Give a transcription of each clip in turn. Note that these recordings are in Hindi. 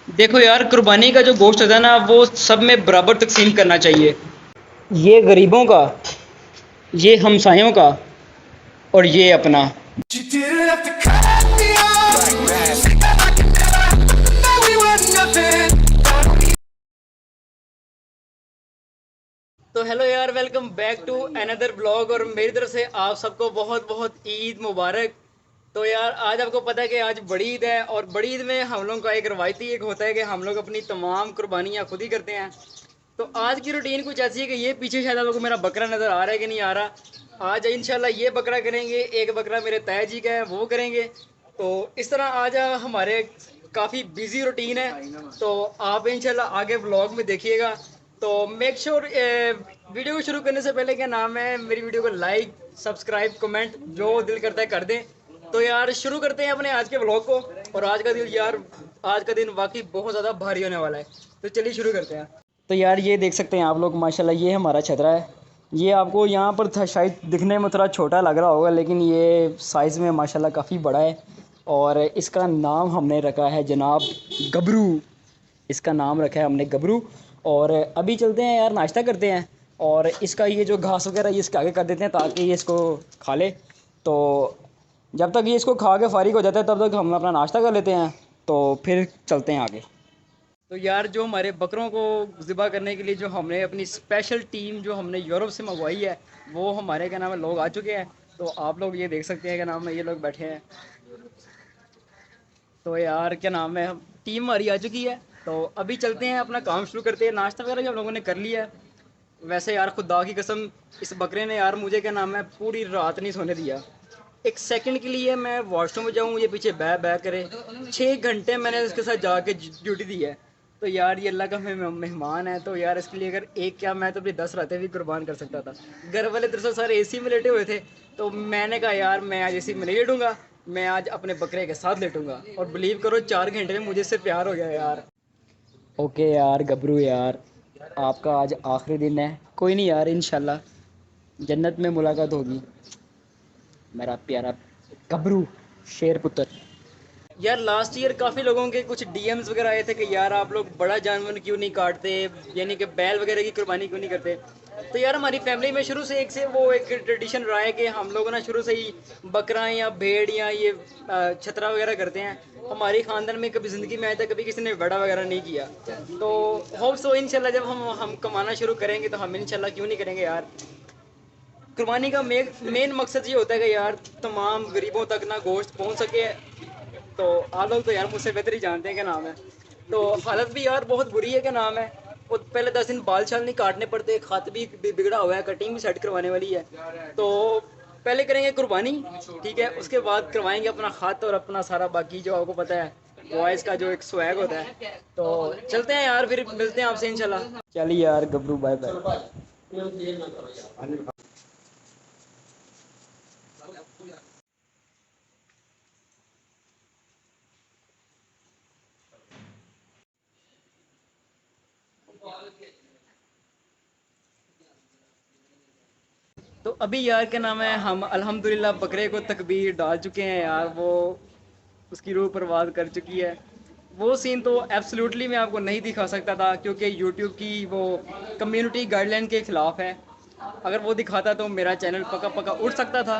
देखो यार, कुर्बानी का जो गोश्त होता है ना, वो सब में बराबर तकसीम करना चाहिए। ये गरीबों का, ये हमसायों का, और ये अपना। You didn't have to cut me off. Said that I could never, that we were nothing. तो हेलो यार, welcome back to another blog. और मेरी तरफ से आप सबको बहुत बहुत ईद मुबारक। तो यार, आज आपको पता है कि आज बड़ी ईद है, और बड़ी ईद में हम लोगों का एक रवायती एक होता है कि हम लोग अपनी तमाम कुर्बानियाँ खुद ही करते हैं। तो आज की रूटीन कुछ ऐसी है कि ये पीछे शायद आप लोगों को मेरा बकरा नज़र आ रहा है कि नहीं आ रहा। आज इंशाल्लाह ये बकरा करेंगे, एक बकरा मेरे ताया जी का है वो करेंगे। तो इस तरह आज हमारे काफ़ी बिजी रूटीन है। तो आप इंशाल्लाह आगे व्लॉग में देखिएगा। तो मेक श्योर वीडियो को शुरू करने से पहले क्या नाम है, मेरी वीडियो को लाइक, सब्सक्राइब, कमेंट जो दिल करता है कर दें। तो यार शुरू करते हैं अपने आज के व्लॉग को। और आज का दिन यार, आज का दिन वाकई बहुत ज़्यादा भारी होने वाला है। तो चलिए शुरू करते हैं। तो यार ये देख सकते हैं आप लोग, माशाल्लाह ये हमारा छतरा है। ये आपको यहाँ पर था शायद दिखने में थोड़ा छोटा लग रहा होगा, लेकिन ये साइज़ में माशाल्लाह काफ़ी बड़ा है। और इसका नाम हमने रखा है जनाब गबरू। इसका नाम रखा है हमने गबरू। और अभी चलते हैं यार, नाश्ता करते हैं। और इसका ये जो घास वगैरह ये इसके आगे कर देते हैं ताकि ये इसको खा ले। तो जब तक ये इसको खा के फारिग हो जाता है तब तक हम अपना नाश्ता कर लेते हैं। तो फिर चलते हैं आगे। तो यार, जो हमारे बकरों को ज़िबा करने के लिए जो हमने अपनी स्पेशल टीम जो हमने यूरोप से मंगवाई है, वो हमारे क्या नाम है लोग आ चुके हैं। तो आप लोग ये देख सकते हैं क्या नाम है, ये लोग बैठे हैं। तो यार क्या नाम है, टीम हमारी आ चुकी है। तो अभी चलते हैं, अपना काम शुरू करते हैं। नाश्ता वगैरह भी हम लोगों ने कर लिया है। वैसे यार, खुदा की कसम, इस बकरे ने यार मुझे क्या नाम है पूरी रात नहीं सोने दिया। एक सेकंड के लिए मैं वॉशरूम में जाऊँ ये पीछे बह बह करे। 6 घंटे मैंने इसके साथ जाके ड्यूटी दी है। तो यार ये अल्लाह का मेहमान है। तो यार इसके लिए अगर एक क्या, मैं तो अपनी 10 रातें भी कुर्बान कर सकता था। घर वाले दरअसल सारे एसी में लेटे हुए थे। तो मैंने कहा यार मैं आज एसी में नहीं लेटूंगा, मैं आज अपने बकरे के साथ लेटूंगा। और बिलीव करो, 4 घंटे में मुझे इससे प्यार हो गया यार। ओके यार गबरू यार, आपका आज आखिरी दिन है। कोई नहीं यार, इंशाल्लाह जन्नत में मुलाकात होगी। मेरा प्यारा गबरू, शेर पुत्र। यार लास्ट ईयर काफ़ी लोगों के कुछ डीएम्स वगैरह आए थे कि यार आप लोग बड़ा जानवर क्यों नहीं काटते, यानी कि बैल वगैरह की कुर्बानी क्यों नहीं करते। तो यार हमारी फैमिली में शुरू से एक ट्रेडिशन रहा है कि हम लोग ना शुरू से ही बकरा या भेड़ या ये छतरा वगैरह करते हैं। हमारी ख़ानदान में कभी ज़िंदगी में आया था कभी किसी ने बड़ा वगैरह नहीं किया। तो होप सो इंशाल्लाह जब हम कमाना शुरू करेंगे तो हम इंशाल्लाह क्यों नहीं करेंगे यार। कुर्बानी का मेन मकसद ये होता है कि यार तमाम गरीबों तक ना गोश्त पहुंच सके। तो आप लोग तो यार मुझसे बेहतर ही जानते हैं क्या नाम है। तो हालत भी यार बहुत बुरी है क्या नाम है। वो पहले 10 दिन बाल शाल नहीं काटने पड़ते, खत भी बिगड़ा हुआ है, कटिंग भी सेट करवाने वाली है। तो पहले करेंगे कुर्बानी, ठीक है, उसके बाद करवाएंगे अपना खत और अपना सारा बाकी जो आपको पता है बॉयज़ का जो एक स्वैग होता है। तो चलते हैं यार, फिर मिलते हैं आपसे इंशाल्लाह। चलिए यार गबरू, बाय बाय। तो अभी यार क्या नाम है, हम अल्हम्दुलिल्लाह बकरे को तकबीर डाल चुके हैं यार। वो उसकी रूह परवाज़ कर चुकी है। वो सीन तो एब्सोल्युटली मैं आपको नहीं दिखा सकता था क्योंकि यूट्यूब की वो कम्युनिटी गाइडलाइन के ख़िलाफ़ है। अगर वो दिखाता तो मेरा चैनल पका पका उठ सकता था।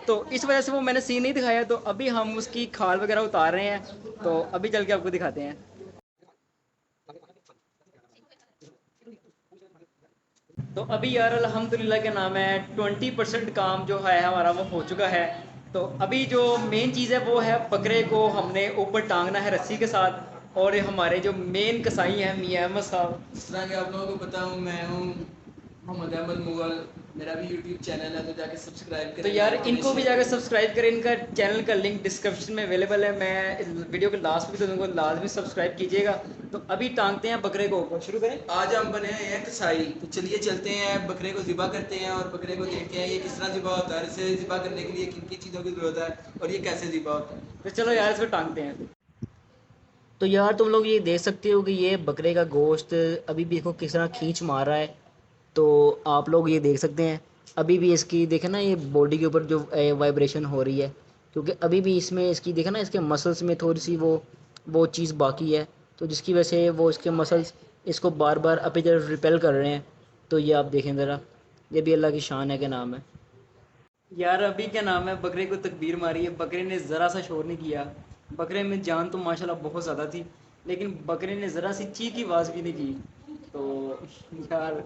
तो इस वजह से वो मैंने सीन नहीं दिखाया। तो अभी हम उसकी खाल वगैरह उतार रहे हैं। तो अभी चल के आपको दिखाते हैं। तो अभी यार अल्हम्दुलिल्लाह के नाम है 20% काम जो है हमारा वो हो चुका है। तो अभी जो मेन चीज़ है वो है बकरे को हमने ऊपर टांगना है रस्सी के साथ। और हमारे जो मेन कसाई हैं मियाँ अहमद साहब। जिस तरह कि आप लोगों को पता हूँ, मैं हूँ मोहम्मद अहमद मुगल। मेरा भी यूट्यूब चैनल है, तो जाके सब्सक्राइब तो करें। यार इनको भी जाकर सब्सक्राइब करें, इनका चैनल का लिंक डिस्क्रिप्शन में अवेलेबल है। मैं वीडियो के लास्ट में भी तो उनको लाजमी सब्सक्राइब कीजिएगा। तो अभी टांगते हैं बकरे को ऊपर, शुरू करें। आज हम बने हैं कसाई, तो चलिए चलते हैं बकरे को ज़िबा करते हैं और बकरे को देखते हैं ये किस तरह ज़िबा होता है, इसे ज़िबा करने के लिए किन किन चीज़ों की ज़रूरत है और ये कैसे ज़िबा होता है। तो चलो यार इसको टांगते हैं। तो यार तुम लोग ये देख सकते हो कि ये बकरे का गोश्त अभी भी देखो किस तरह खींच मार रहा है। तो आप लोग ये देख सकते हैं अभी भी इसकी देखें ना, ये बॉडी के ऊपर जो वाइब्रेशन हो रही है, क्योंकि अभी भी इसमें इसकी देखें ना, इसके मसल्स में थोड़ी सी वो चीज़ बाकी है। तो जिसकी वजह से वो इसके मसल्स इसको बार बार अपनी तरफ रिपेल कर रहे हैं। तो ये आप देखें ज़रा, ये भी अल्लाह की शान है, क्या नाम है यार। अभी क्या नाम है, बकरे को तकबीर मारी है, बकरे ने ज़रा सा शोर नहीं किया। बकरे में जान तो माशाल्लाह बहुत ज़्यादा थी, लेकिन बकरे ने ज़रा सी ची की आवाज़ भी नहीं की। तो यार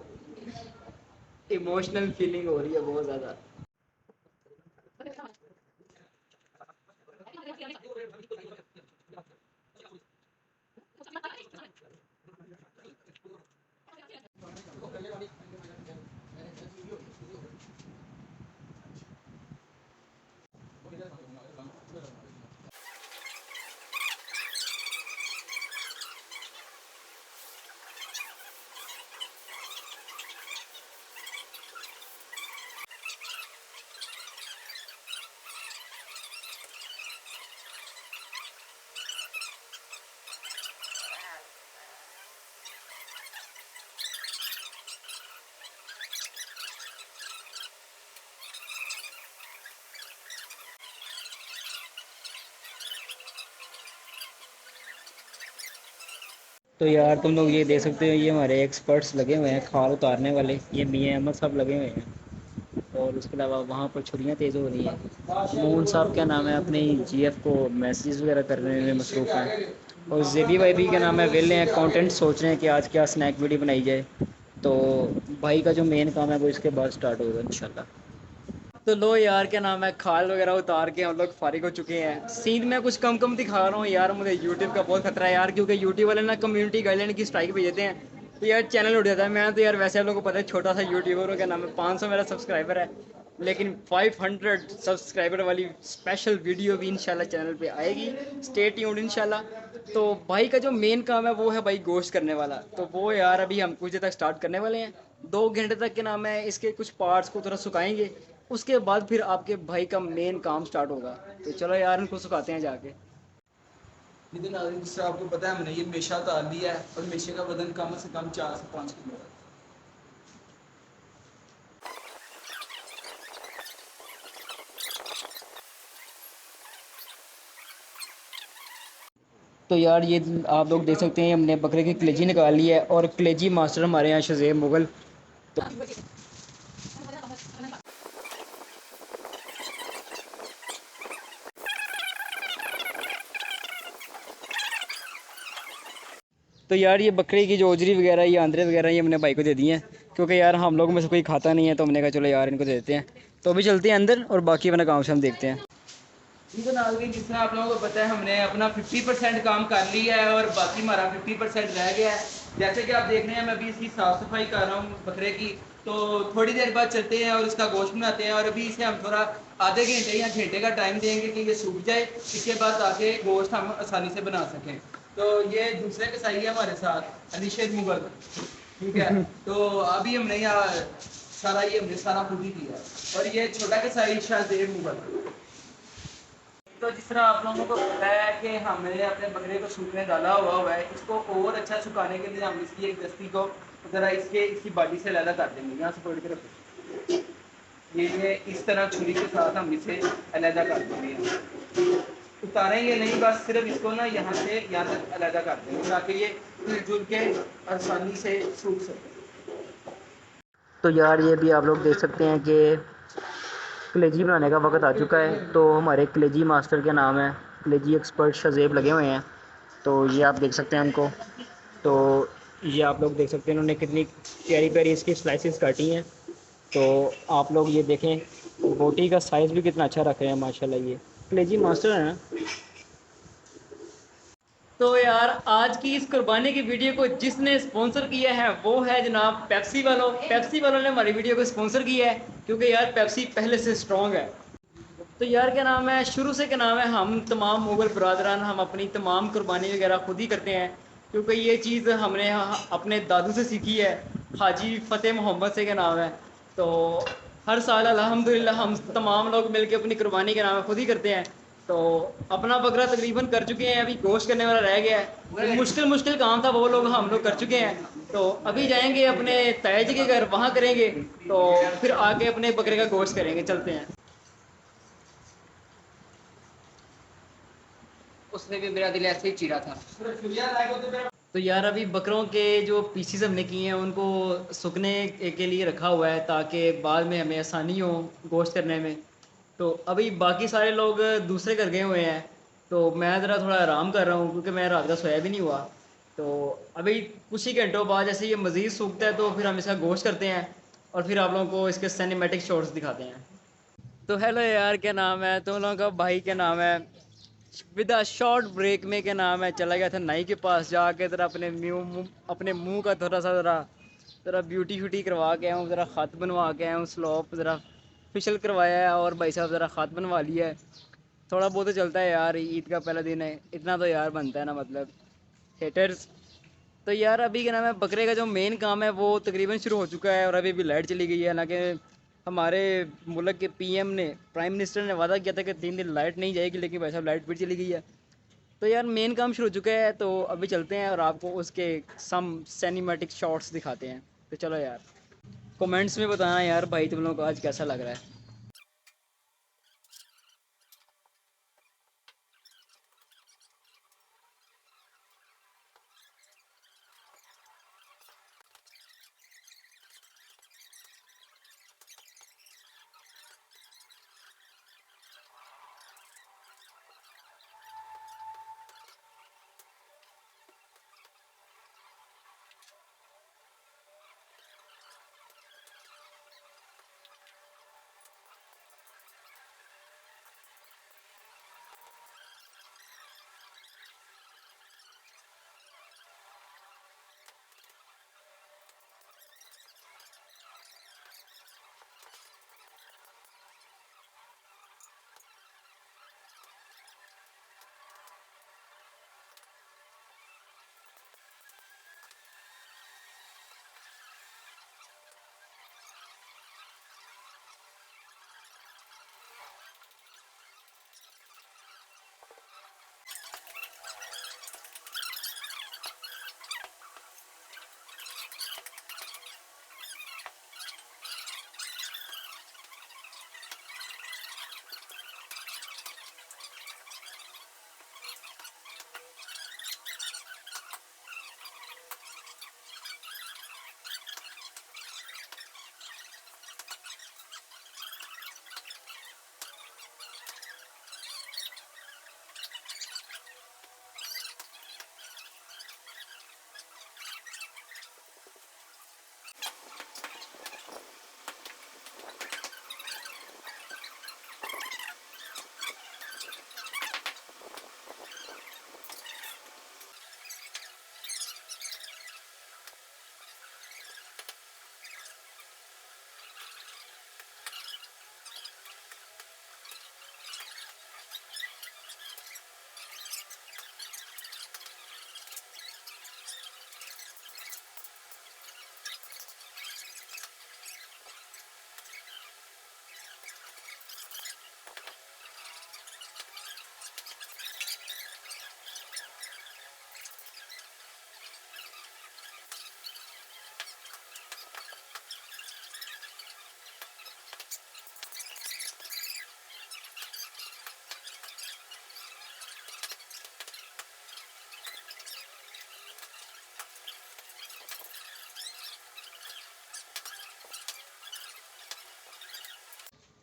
इमोशनल फीलिंग हो रही है बहुत ज़्यादा। तो यार तुम लोग ये देख सकते हो, ये हमारे एक्सपर्ट्स लगे हुए हैं खाल उतारने वाले, ये मियाँ अहमद साहब लगे हुए हैं। और उसके अलावा वहाँ पर छुरियाँ तेज़ हो रही हैं। मून साहब क्या नाम है, अपने जीएफ को मैसेज वगैरह करने में मसरूफ़ हैं। और जेबी भाई भी क्या नाम है, वेले हैं, कंटेंट सोच रहे हैं कि आज क्या स्नैक वीडियो बनाई जाए। तो भाई का जो मेन काम है वो इसके बाद स्टार्ट होगा इंशाल्लाह। तो लो यार क्या नाम है, खाल वगैरह उतार के हम लोग फारिग हो चुके हैं। सीन में कुछ कम कम दिखा रहा हूँ यार, मुझे यूट्यूब का बहुत खतरा है यार, क्योंकि यूट्यूब वाले ना कम्युनिटी गाइडलाइन की स्ट्राइक भेज देते हैं। तो यार चैनल उठ जाता है। मैं तो यार वैसे आप लोगों को पता है छोटा सा यूट्यूबर हो, क्या नाम है, 500 मेरा सब्सक्राइबर है, लेकिन 500 सब्सक्राइबर वाली स्पेशल वीडियो भी इंशाल्लाह चैनल पे आएगी। स्टे ट्यून्ड इंशाल्लाह। तो भाई का जो मेन काम है वो है भाई गोश्त करने वाला। तो वो यार अभी हम कुछ देर तक स्टार्ट करने वाले हैं। 2 घंटे तक के नाम है, इसके कुछ पार्ट्स को थोड़ा सुखाएंगे, उसके बाद फिर आपके भाई का मेन काम स्टार्ट होगा। तो चलो यार उनको सुखाते हैं जाके। नितिन नाज़रीन, जिससे आपको पता है हमने ये मेशा उतार लिया है और मेशे का वजन कम से कम 4 से 5 किलो है। तो यार ये आप लोग देख सकते हैं, हमने बकरे की कलेजी निकाल ली है, और कलेजी मास्टर हमारे यहाँ शज़ेब मुगल। तो यार ये बकरे की जो ओजरी वगैरह, ये आंद्रे वगैरह, ये हमने भाई को दे दिए हैं, क्योंकि यार हम लोग में से कोई खाता नहीं है, तो हमने कहा चलो यार इनको दे देते हैं। तो अभी चलते हैं अंदर और बाकी अपना काम से हम देखते हैं। ठीक है नाज़रीन, जिस तरह आप लोगों को पता है हमने अपना 50% काम कर लिया है और बाकी हमारा 50% रह गया है। जैसे कि आप देख रहे हैं मैं अभी इसकी साफ़ सफाई कर रहा हूँ बकरे की। तो थोड़ी देर बाद चलते हैं और इसका गोश्त बनाते हैं, और अभी इसे हम थोड़ा आधे घंटे या घंटे का टाइम देंगे कि ये सूख जाए, इसके बाद ताकि गोश्त हम आसानी से बना सकें। तो ये दूसरे कसाई है हमारे साथ, अलीशेर मुगल, ठीक है। तो अभी हमने यहाँ सारा खुद ही किया, और ये छोटा कसाई शाहजेब मुगल। तो जिस तरह आप लोगों को पता है कि हमने अपने बकरे को सूखने डाला हुआ है, इसको और अच्छा सुखाने के लिए हम इसकी एक दस्ती को ज़रा इसकी बॉडी से अलग कर देंगे। यहाँ से पकड़ के रखो, ये इस तरह छुरी के साथ हम इसे अलग कर देंगे। उतारेंगे नहीं, बस सिर्फ इसको ना यहाँ से यहाँ तक अलग कर देंगे ताकि ये मिलजुल के आसानी से सूख सके। तो यार ये भी आप लोग देख सकते हैं कि कलेजी बनाने का वक्त आ चुका है। तो हमारे कलेजी मास्टर के नाम है, कलेजी एक्सपर्ट शज़ेब लगे हुए हैं। तो ये आप देख सकते हैं उनको। तो ये आप लोग देख सकते हैं उन्होंने कितनी प्यारी प्यारी इसकी स्लाइसेस काटी हैं। तो आप लोग ये देखें, बोटी का साइज़ भी कितना अच्छा रख रहे हैं माशाल्लाह, ये कलेजी मास्टर है ना। तो यार आज की इस कुर्बानी की वीडियो को जिसने स्पॉन्सर किया है वो है जनाब पेप्सी वालों। पेप्सी वालों ने हमारी वीडियो को स्पॉन्सर किया है, क्योंकि यार पेप्सी पहले से स्ट्रॉन्ग है। तो यार क्या नाम है, शुरू से क्या नाम है, हम तमाम मुग़ल बरदरान हम अपनी तमाम कुर्बानी वगैरह खुद ही करते हैं, क्योंकि ये चीज़ हमने अपने दादू से सीखी है, हाजी फ़तेह मोहम्मद से क्या नाम है। तो हर साल अल्हम्दुलिल्लाह हम तमाम लोग मिलके अपनी कुर्बानी के नाम है खुद ही करते हैं। तो अपना बकरा तकरीबन कर चुके हैं, अभी गोश्त करने वाला रह गया है। तो मुश्किल काम था, वो लोग हम लोग कर चुके हैं। तो अभी जाएंगे अपने ताया जी के घर, वहाँ करेंगे, तो फिर आके अपने बकरे का गोश्त करेंगे। चलते हैं। उसने भी मेरा दिल ऐसे ही चीरा था। तो यार अभी बकरों के जो पीसीस हमने किए हैं उनको सूखने के लिए रखा हुआ है ताकि बाद में हमें आसानी हो गोश्त करने में। तो अभी बाकी सारे लोग दूसरे घर गए हुए हैं, तो मैं ज़रा थोड़ा आराम कर रहा हूँ क्योंकि मैं रात का सोया भी नहीं हुआ। तो अभी कुछ ही घंटों बाद जैसे ये मज़ीद सूखता है तो फिर हम इसका गोश्त करते हैं और फिर आप लोगों को इसके सिनेमैटिक शॉट्स दिखाते हैं। तो हेलो यार, क्या नाम है तुम लोगों का? भाई क्या नाम है? विद अ शॉर्ट ब्रेक में क्या नाम है, चला गया था नाई के पास, जाके ज़रा अपने मुंह का थोड़ा सा ज़रा ज़रा ब्यूटी शूटी करवा के आया हूँ, ज़रा ख़त बनवा के आया हूँ, स्लोप ज़रा फेशियल करवाया है और भाई साहब ज़रा ख़त बनवा लिया है। थोड़ा बहुत तो चलता है यार, ईद का पहला दिन है, इतना तो यार बनता है ना, मतलब हेटर्स। तो यार अभी क्या नाम है, बकरे का जो मेन काम है वो तकरीबन शुरू हो चुका है और अभी लाइट चली गई है। हालांकि हमारे मुल्क के पीएम ने, प्राइम मिनिस्टर ने वादा किया था कि 3 दिन लाइट नहीं जाएगी, लेकिन भाई साहब लाइट फिर चली गई है। तो यार मेन काम शुरू हो चुका है, तो अभी चलते हैं और आपको उसके सम सिनेमैटिक शॉट्स दिखाते हैं। तो चलो यार, कमेंट्स में बताना यार भाई तुम लोगों को आज कैसा लग रहा है।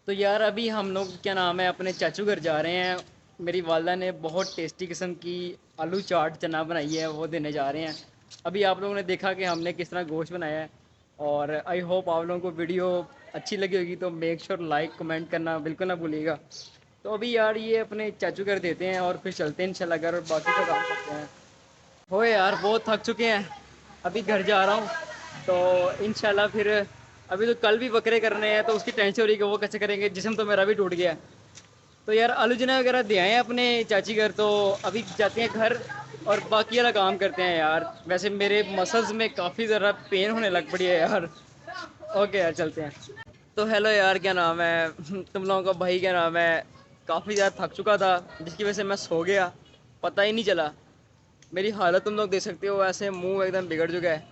तो यार अभी हम लोग क्या नाम है अपने चाचू घर जा रहे हैं। मेरी वालदा ने बहुत टेस्टी किस्म की आलू चाट चना बनाई है, वो देने जा रहे हैं। अभी आप लोगों ने देखा कि हमने किस तरह गोश्त बनाया है, और आई होप आप लोगों को वीडियो अच्छी लगी होगी। तो मेक श्योर लाइक कमेंट करना बिल्कुल ना भूलिएगा। तो अभी यार ये अपने चाचू घर देते हैं और फिर चलते हैं इंशाल्लाह घर और बाकी का काम करते हैं। हो यार बहुत थक चुके हैं, अभी घर जा रहा हूँ। तो इंशाल्लाह फिर अभी तो कल भी बकरे करने हैं, तो उसकी टेंशन हो रही है कि वो कैसे करेंगे, जिस्म तो मेरा भी टूट गया है। तो यार आलू चना वगैरह दे आए हैं अपने चाची घर, तो अभी जाते हैं घर और बाकी वाला काम करते हैं यार। वैसे मेरे मसल्स में काफ़ी ज़रा पेन होने लग पड़ी है यार। ओके यार चलते हैं। तो हेलो यार, क्या नाम है तुम लोगों का? भाई क्या नाम है? काफ़ी ज़्यादा थक चुका था जिसकी वजह से मैं सो गया, पता ही नहीं चला। मेरी हालत तुम लोग देख सकते हो, ऐसे मुंह एकदम बिगड़ चुका है।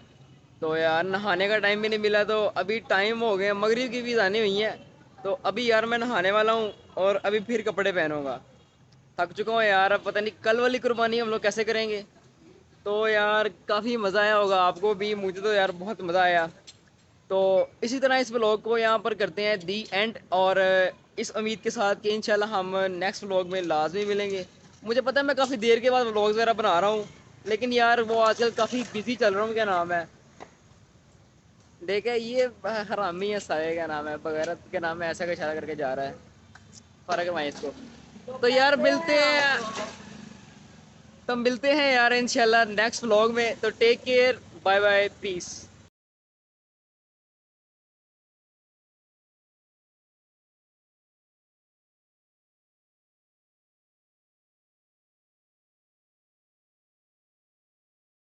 तो यार नहाने का टाइम भी नहीं मिला, तो अभी टाइम हो गया, मगरिब की भी आनी हुई है। तो अभी यार मैं नहाने वाला हूँ और अभी फिर कपड़े पहनूंगा। थक चुका हूँ यार, अब पता नहीं कल वाली कुर्बानी हम लोग कैसे करेंगे। तो यार काफ़ी मज़ा आया होगा आपको भी, मुझे तो यार बहुत मज़ा आया। तो इसी तरह इस व्लॉग को यहाँ पर करते हैं दी एंड, और इस उम्मीद के साथ कि इंशाल्लाह हम नेक्स्ट व्लॉग में लाजमी मिलेंगे। मुझे पता है मैं काफ़ी देर के बाद व्लॉग्स वगैरह बना रहा हूँ, लेकिन यार वो आजकल काफ़ी बिजी चल रहा हूँ। क्या नाम है, देखे ये हरामी है साले, क्या नाम है, बगैरत के नाम में ऐसा का इशारा करके जा रहा है। फ़र्क है भाई इसको। तो यार मिलते हैं यार इंशाल्लाह नेक्स्ट व्लॉग में। तो take care, bye bye, piece.